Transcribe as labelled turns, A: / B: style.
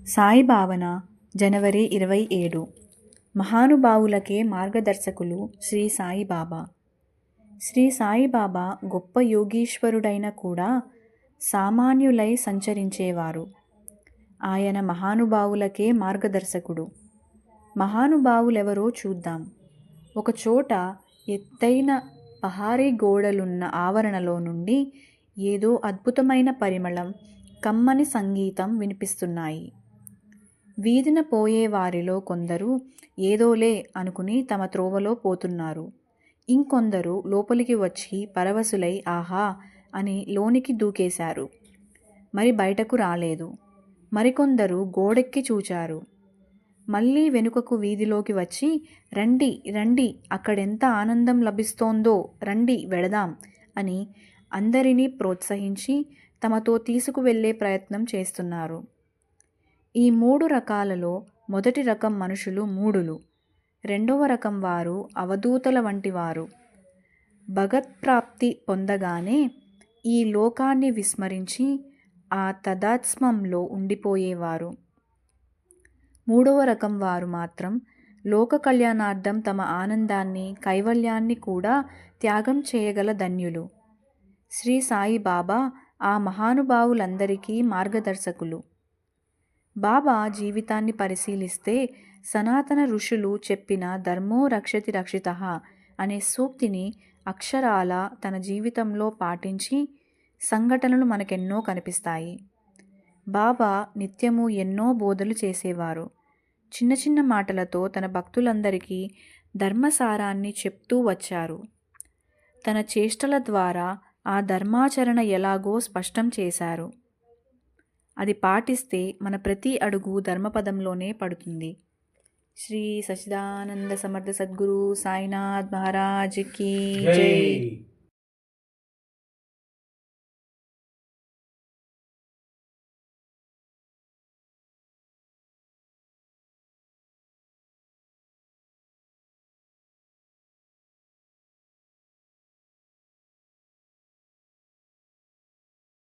A: సాయి భావన జనవరి 27. మహానుభావులకే మార్గదర్శకులు శ్రీ సాయిబాబా. శ్రీ సాయిబాబా గొప్ప యోగీశ్వరుడైన కూడా సామాన్యులై సంచరించేవారు. ఆయన మహానుభావులకే మార్గదర్శకుడు. మహానుభావులెవరో చూద్దాం. ఒకచోట ఎత్తైన పహారీ గోడలున్న ఆవరణలో నుండి ఏదో అద్భుతమైన పరిమళం, కమ్మని సంగీతం వినిపిస్తున్నాయి. వీధిన పోయే వారిలో కొందరు ఏదోలే అనుకుని తమ త్రోవలో పోతున్నారు. ఇంకొందరు లోపలికి వచ్చి పరవశులై ఆహా అని లోనికి దూకేశారు. మరి బయటకు రాలేదు. మరికొందరు గోడెక్కి చూచారు. మళ్ళీ వెనుకకు వీధిలోకి వచ్చి రండి రండి, అక్కడెంత ఆనందం లభిస్తోందో, రండి వెడదాం అని అందరినీ ప్రోత్సహించి తమతో తీసుకువెళ్ళే ప్రయత్నం చేస్తున్నారు. ఈ 3 రకాలలో మొదటి రకం మనుషులు మూఢులు, రెండవ రకం వారు అవధూతల వంటి వారు. భగత్ప్రాప్తి పొందగానే ఈ లోకాన్ని విస్మరించి ఆ తదాత్మ్యంలో ఉండిపోయేవారు. మూడవ రకం వారు మాత్రం లోక కళ్యాణార్థం తమ ఆనందాన్ని, కైవల్యాన్ని కూడా త్యాగం చేయగల ధన్యులు. శ్రీ సాయిబాబా ఆ మహానుభావులందరికీ మార్గదర్శకులు. బాబా జీవితాన్ని పరిశీలిస్తే సనాతన ఋషులు చెప్పిన ధర్మో రక్షతి రక్షితః అనే సూక్తిని అక్షరాల తన జీవితంలో పాటించి సంఘటనలు మనకెన్నో కనిపిస్తాయి. బాబా నిత్యము ఎన్నో బోధలు చేసేవారు. చిన్న చిన్న మాటలతో తన భక్తులందరికీ ధర్మసారాన్ని చెప్తూ వచ్చారు. తన చేష్టల ద్వారా ఆ ధర్మాచరణ ఎలాగో స్పష్టం చేశారు. అది పాటిస్తే మన ప్రతి అడుగు ధర్మపదంలోనే పడుతుంది. శ్రీ సచ్చిదానంద సమర్థ సద్గురు సాయినాథ్ మహారాజ్ కీ జై.